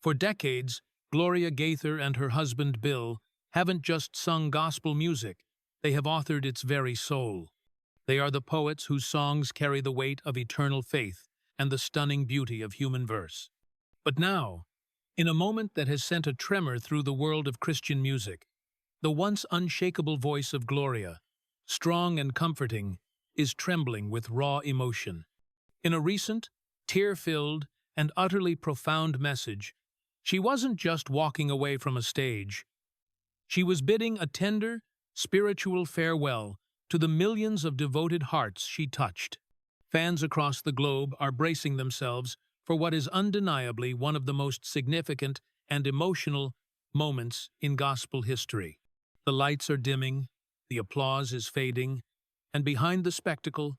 For decades, Gloria Gaither and her husband Bill haven't just sung gospel music, they have authored its very soul. They are the poets whose songs carry the weight of eternal faith and the stunning beauty of human verse. But now, in a moment that has sent a tremor through the world of Christian music, the once unshakable voice of Gloria, strong and comforting, is trembling with raw emotion. In a recent, tear-filled, and utterly profound message, she wasn't just walking away from a stage. She was bidding a tender, spiritual farewell to the millions of devoted hearts she touched. Fans across the globe are bracing themselves for what is undeniably one of the most significant and emotional moments in gospel history. The lights are dimming, the applause is fading, and behind the spectacle,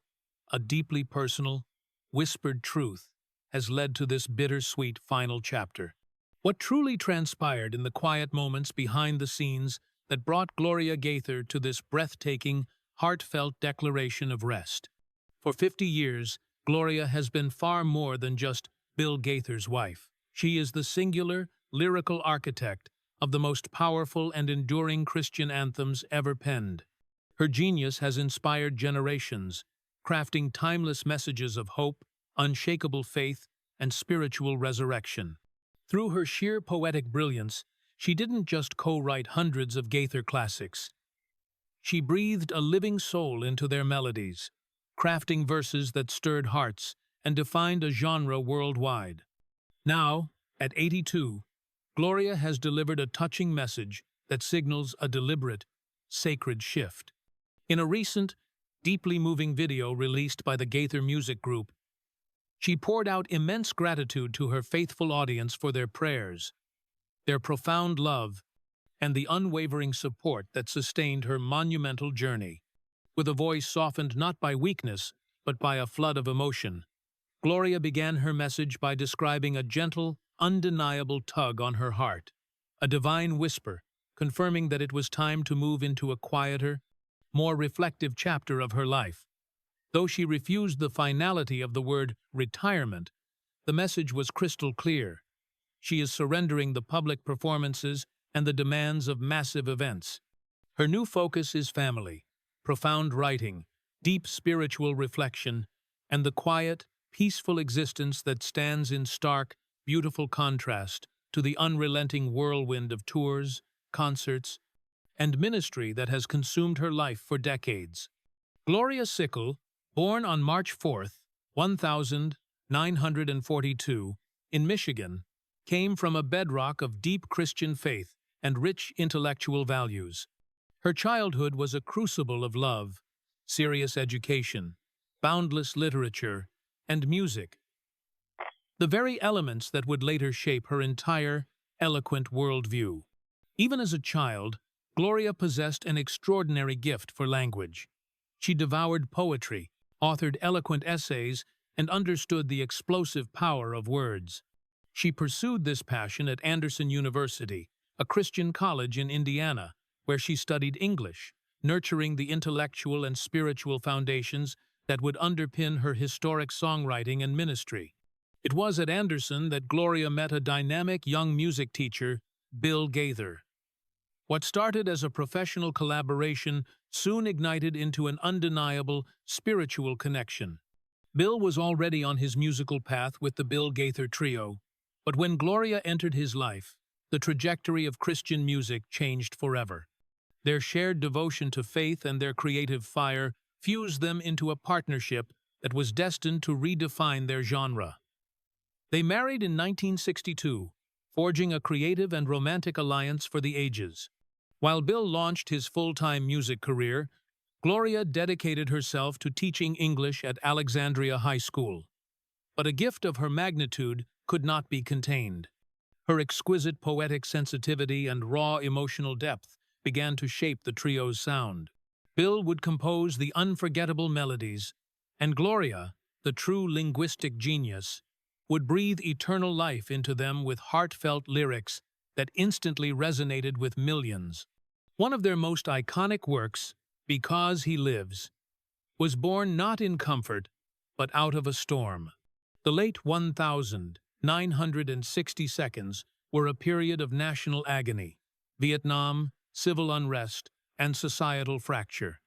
a deeply personal, whispered truth has led to this bittersweet final chapter. What truly transpired in the quiet moments behind the scenes that brought Gloria Gaither to this breathtaking, heartfelt declaration of rest? For 50 years, Gloria has been far more than just Bill Gaither's wife. She is the singular, lyrical architect of the most powerful and enduring Christian anthems ever penned. Her genius has inspired generations, crafting timeless messages of hope, unshakable faith, and spiritual resurrection. Through her sheer poetic brilliance, she didn't just co-write hundreds of Gaither classics. She breathed a living soul into their melodies, crafting verses that stirred hearts and defined a genre worldwide. Now, at 82, Gloria has delivered a touching message that signals a deliberate, sacred shift. In a recent, deeply moving video released by the Gaither Music Group, she poured out immense gratitude to her faithful audience for their prayers, their profound love, and the unwavering support that sustained her monumental journey. With a voice softened not by weakness, but by a flood of emotion, Gloria began her message by describing a gentle, undeniable tug on her heart, a divine whisper, confirming that it was time to move into a quieter, more reflective chapter of her life. Though she refused the finality of the word retirement, the message was crystal clear. She is surrendering the public performances and the demands of massive events. Her new focus is family, profound writing, deep spiritual reflection, and the quiet, peaceful existence that stands in stark, beautiful contrast to the unrelenting whirlwind of tours, concerts, and ministry that has consumed her life for decades. Gloria Sickle, born on March 4, 1942, in Michigan, came from a bedrock of deep Christian faith and rich intellectual values. Her childhood was a crucible of love, serious education, boundless literature, and music, the very elements that would later shape her entire, eloquent worldview. Even as a child, Gloria possessed an extraordinary gift for language. She devoured poetry, authored eloquent essays, and understood the explosive power of words. She pursued this passion at Anderson University, a Christian college in Indiana, where she studied English, nurturing the intellectual and spiritual foundations that would underpin her historic songwriting and ministry. It was at Anderson that Gloria met a dynamic young music teacher, Bill Gaither. What started as a professional collaboration soon ignited into an undeniable spiritual connection. Bill was already on his musical path with the Bill Gaither Trio, but when Gloria entered his life, the trajectory of Christian music changed forever. Their shared devotion to faith and their creative fire fused them into a partnership that was destined to redefine their genre. They married in 1962, forging a creative and romantic alliance for the ages. While Bill launched his full-time music career, Gloria dedicated herself to teaching English at Alexandria High School. But a gift of her magnitude could not be contained. Her exquisite poetic sensitivity and raw emotional depth began to shape the trio's sound. Bill would compose the unforgettable melodies, and Gloria, the true linguistic genius, would breathe eternal life into them with heartfelt lyrics that instantly resonated with millions. One of their most iconic works, Because He Lives, was born not in comfort, but out of a storm. The late 1000 960 seconds were a period of national agony, Vietnam, civil unrest, and societal fracture.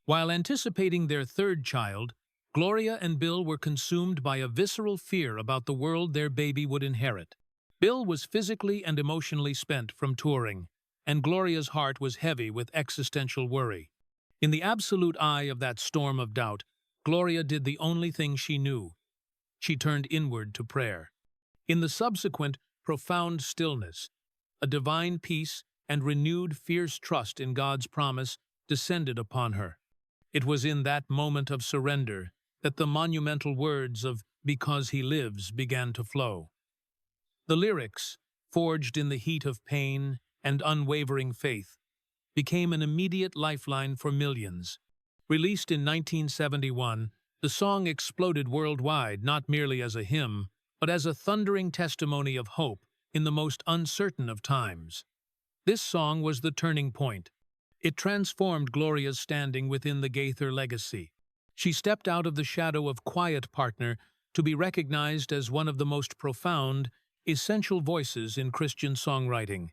While anticipating their third child, Gloria and Bill were consumed by a visceral fear about the world their baby would inherit. Bill was physically and emotionally spent from touring, and Gloria's heart was heavy with existential worry. In the absolute eye of that storm of doubt, Gloria did the only thing she knew. She turned inward to prayer. In the subsequent profound stillness, a divine peace and renewed fierce trust in God's promise descended upon her. It was in that moment of surrender that the monumental words of "Because He Lives" began to flow. The lyrics, forged in the heat of pain and unwavering faith, became an immediate lifeline for millions. Released in 1971, the song exploded worldwide not merely as a hymn, but as a thundering testimony of hope in the most uncertain of times. This song was the turning point. It transformed Gloria's standing within the Gaither legacy. She stepped out of the shadow of quiet partner to be recognized as one of the most profound, essential voices in Christian songwriting,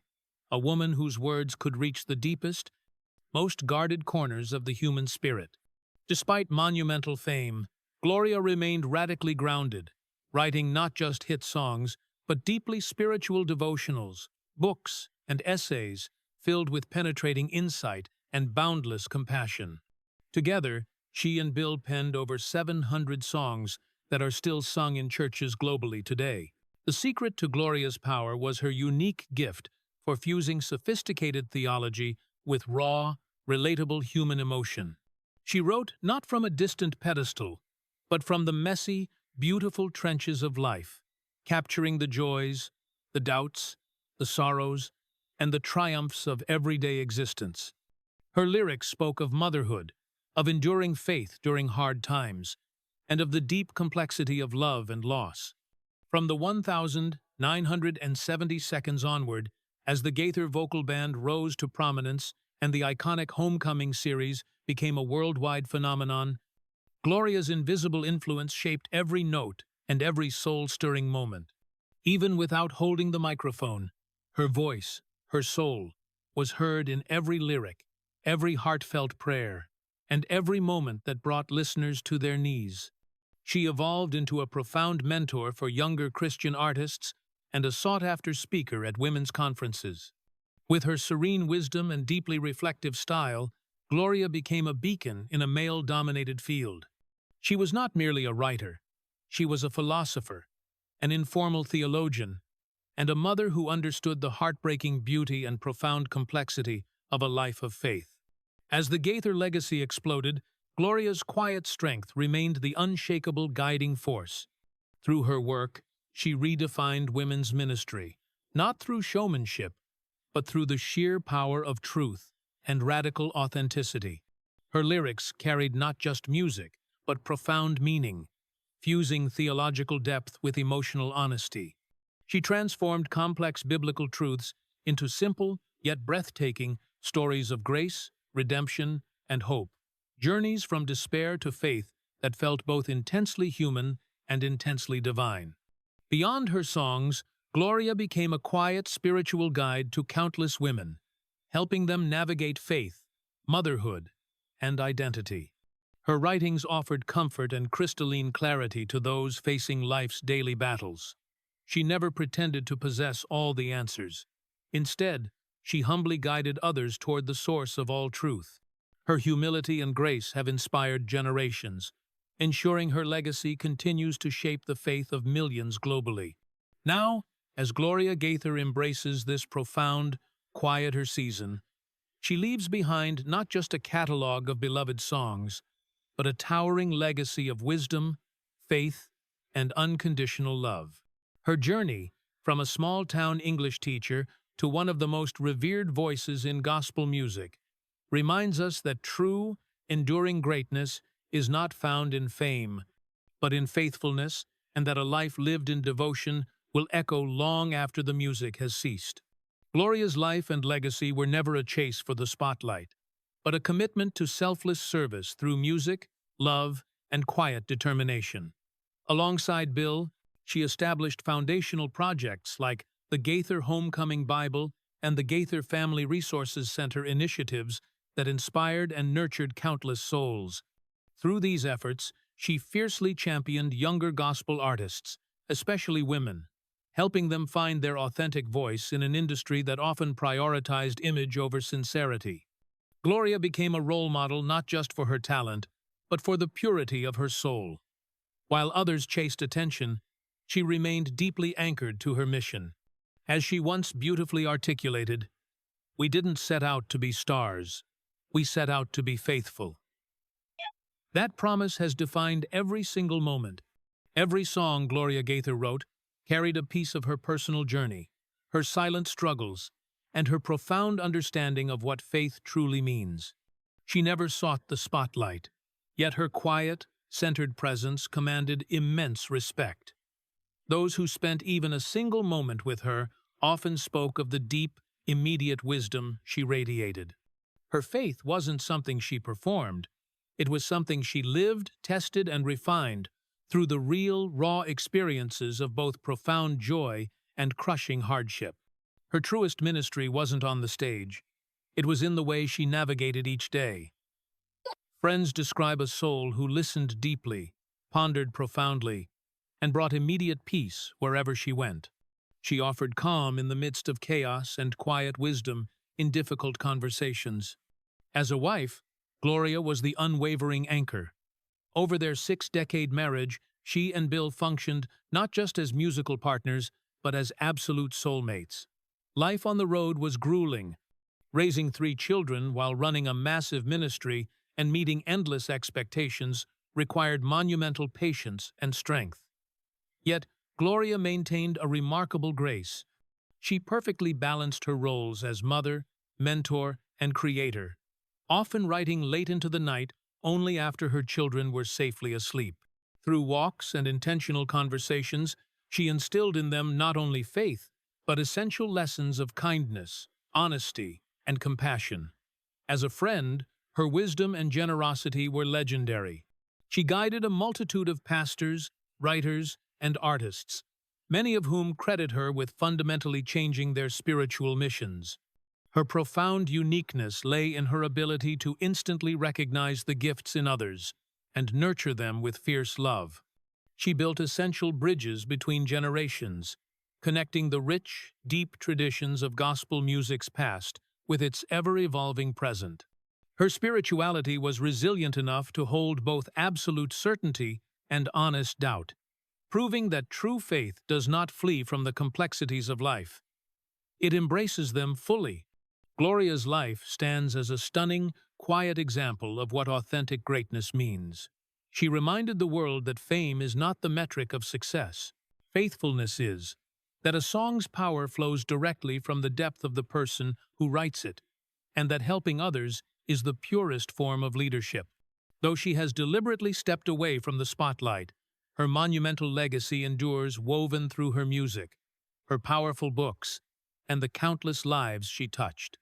a woman whose words could reach the deepest, most guarded corners of the human spirit. Despite monumental fame, Gloria remained radically grounded, writing not just hit songs, but deeply spiritual devotionals, books, and essays filled with penetrating insight and boundless compassion. Together, she and Bill penned over 700 songs that are still sung in churches globally today. The secret to Gloria's power was her unique gift for fusing sophisticated theology with raw, relatable human emotion. She wrote not from a distant pedestal, but from the messy, beautiful trenches of life, capturing the joys, the doubts, the sorrows, and the triumphs of everyday existence. Her lyrics spoke of motherhood, of enduring faith during hard times, and of the deep complexity of love and loss. From the 1,970 seconds onward, as the Gaither vocal band rose to prominence and the iconic Homecoming series became a worldwide phenomenon, Gloria's invisible influence shaped every note and every soul-stirring moment. Even without holding the microphone, her voice, her soul, was heard in every lyric, every heartfelt prayer, and every moment that brought listeners to their knees. She evolved into a profound mentor for younger Christian artists and a sought-after speaker at women's conferences. With her serene wisdom and deeply reflective style, Gloria became a beacon in a male-dominated field. She was not merely a writer. She was a philosopher, an informal theologian, and a mother who understood the heartbreaking beauty and profound complexity of a life of faith. As the Gaither legacy exploded, Gloria's quiet strength remained the unshakable guiding force. Through her work, she redefined women's ministry, not through showmanship, but through the sheer power of truth and radical authenticity. Her lyrics carried not just music, but profound meaning, fusing theological depth with emotional honesty. She transformed complex biblical truths into simple, yet breathtaking, stories of grace, redemption, and hope. Journeys from despair to faith that felt both intensely human and intensely divine. Beyond her songs, Gloria became a quiet spiritual guide to countless women, helping them navigate faith, motherhood, and identity. Her writings offered comfort and crystalline clarity to those facing life's daily battles. She never pretended to possess all the answers. Instead, she humbly guided others toward the source of all truth. Her humility and grace have inspired generations, ensuring her legacy continues to shape the faith of millions globally. Now, as Gloria Gaither embraces this profound, quieter season, she leaves behind not just a catalog of beloved songs, but a towering legacy of wisdom, faith, and unconditional love. Her journey, from a small-town English teacher to one of the most revered voices in gospel music, reminds us that true, enduring greatness is not found in fame, but in faithfulness, and that a life lived in devotion will echo long after the music has ceased. Gloria's life and legacy were never a chase for the spotlight, but a commitment to selfless service through music, love, and quiet determination. Alongside Bill, She established foundational projects like the Gaither Homecoming Bible and the Gaither Family Resources Center initiatives that inspired and nurtured countless souls. Through these efforts, she fiercely championed younger gospel artists, especially women, helping them find their authentic voice in an industry that often prioritized image over sincerity. Gloria became a role model not just for her talent, but for the purity of her soul. While others chased attention, she remained deeply anchored to her mission. As she once beautifully articulated, "We didn't set out to be stars. We set out to be faithful." That promise has defined every single moment. Every song Gloria Gaither wrote carried a piece of her personal journey, her silent struggles, and her profound understanding of what faith truly means. She never sought the spotlight, yet her quiet, centered presence commanded immense respect. Those who spent even a single moment with her often spoke of the deep, immediate wisdom she radiated. Her faith wasn't something she performed. It was something she lived, tested, and refined through the real, raw experiences of both profound joy and crushing hardship. Her truest ministry wasn't on the stage. It was in the way she navigated each day. Friends describe a soul who listened deeply, pondered profoundly, and brought immediate peace wherever she went. She offered calm in the midst of chaos and quiet wisdom in difficult conversations. As a wife, Gloria was the unwavering anchor. Over their 6-decade marriage, she and Bill functioned not just as musical partners, but as absolute soulmates. Life on the road was grueling. Raising 3 children while running a massive ministry and meeting endless expectations required monumental patience and strength. Yet, Gloria maintained a remarkable grace. She perfectly balanced her roles as mother, mentor, and creator, often writing late into the night only after her children were safely asleep. Through walks and intentional conversations, she instilled in them not only faith, but essential lessons of kindness, honesty, and compassion. As a friend, her wisdom and generosity were legendary. She guided a multitude of pastors, writers, and artists, many of whom credit her with fundamentally changing their spiritual missions. Her profound uniqueness lay in her ability to instantly recognize the gifts in others and nurture them with fierce love. She built essential bridges between generations, connecting the rich, deep traditions of gospel music's past with its ever-evolving present. Her spirituality was resilient enough to hold both absolute certainty and honest doubt, proving that true faith does not flee from the complexities of life. It embraces them fully. Gloria's life stands as a stunning, quiet example of what authentic greatness means. She reminded the world that fame is not the metric of success. Faithfulness is. That a song's power flows directly from the depth of the person who writes it, and that helping others is the purest form of leadership. Though she has deliberately stepped away from the spotlight, her monumental legacy endures, woven through her music, her powerful books, and the countless lives she touched.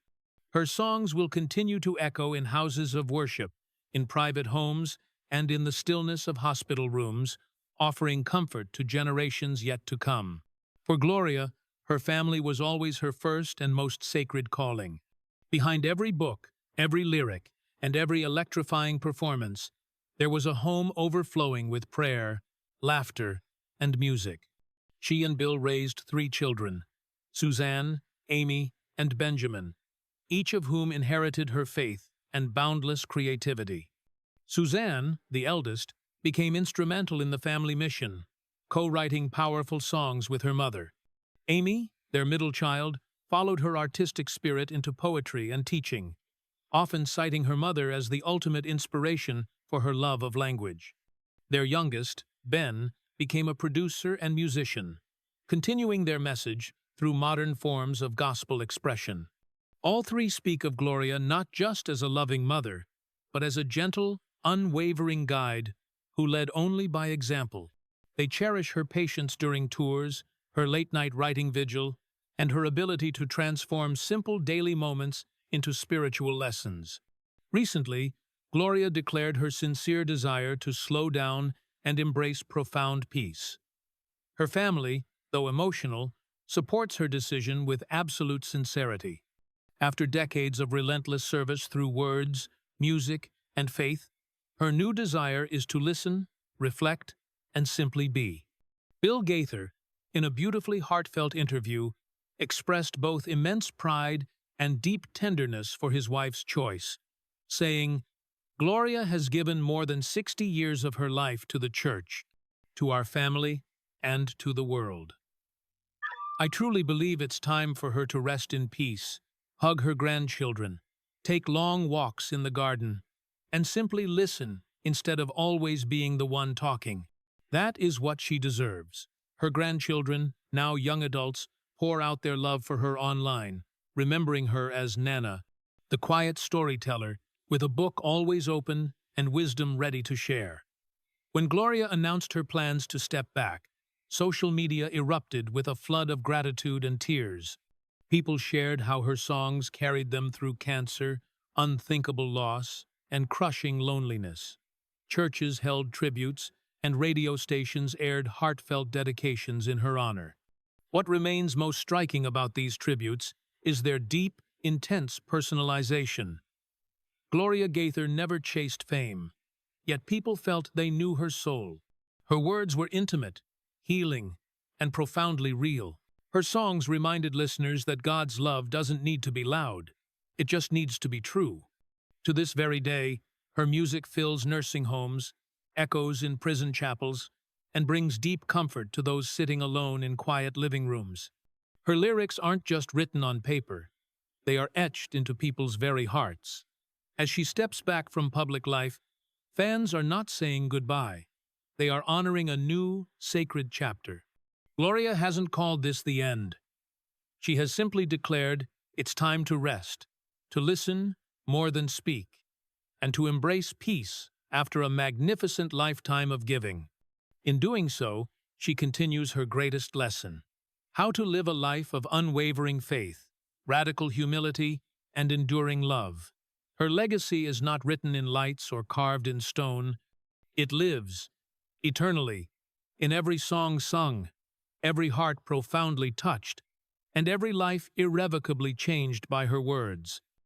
Her songs will continue to echo in houses of worship, in private homes, and in the stillness of hospital rooms, offering comfort to generations yet to come. For Gloria, her family was always her first and most sacred calling. Behind every book, every lyric, and every electrifying performance, there was a home overflowing with prayer, laughter, and music. She and Bill raised 3 children, Suzanne, Amy, and Benjamin, each of whom inherited her faith and boundless creativity. Suzanne, the eldest, became instrumental in the family mission, co-writing powerful songs with her mother. Amy, their middle child, followed her artistic spirit into poetry and teaching, often citing her mother as the ultimate inspiration for her love of language. Their youngest, Ben, became a producer and musician, continuing their message through modern forms of gospel expression. All 3 speak of Gloria not just as a loving mother, but as a gentle, unwavering guide who led only by example. They cherish her patience during tours, her late-night writing vigil, and her ability to transform simple daily moments into spiritual lessons. Recently, Gloria declared her sincere desire to slow down and embrace profound peace. Her family, though emotional, supports her decision with absolute sincerity. After decades of relentless service through words, music, and faith, her new desire is to listen, reflect, and simply be. Bill Gaither, in a beautifully heartfelt interview, expressed both immense pride and deep tenderness for his wife's choice, saying, "Gloria has given more than 60 years of her life to the church, to our family, and to the world. I truly believe it's time for her to rest in peace, hug her grandchildren, take long walks in the garden, and simply listen instead of always being the one talking. That is what she deserves." Her grandchildren, now young adults, pour out their love for her online, remembering her as Nana, the quiet storyteller, with a book always open and wisdom ready to share. When Gloria announced her plans to step back, social media erupted with a flood of gratitude and tears. People shared how her songs carried them through cancer, unthinkable loss, and crushing loneliness. Churches held tributes, and radio stations aired heartfelt dedications in her honor. What remains most striking about these tributes is their deep, intense personalization. Gloria Gaither never chased fame, yet people felt they knew her soul. Her words were intimate, healing, and profoundly real. Her songs reminded listeners that God's love doesn't need to be loud, it just needs to be true. To this very day, her music fills nursing homes, echoes in prison chapels, and brings deep comfort to those sitting alone in quiet living rooms. Her lyrics aren't just written on paper, they are etched into people's very hearts. As she steps back from public life, fans are not saying goodbye. They are honoring a new, sacred chapter. Gloria hasn't called this the end. She has simply declared it's time to rest, to listen more than speak, and to embrace peace after a magnificent lifetime of giving. In doing so, she continues her greatest lesson: how to live a life of unwavering faith, radical humility, and enduring love. Her legacy is not written in lights or carved in stone. It lives, eternally, in every song sung, every heart profoundly touched, and every life irrevocably changed by her words.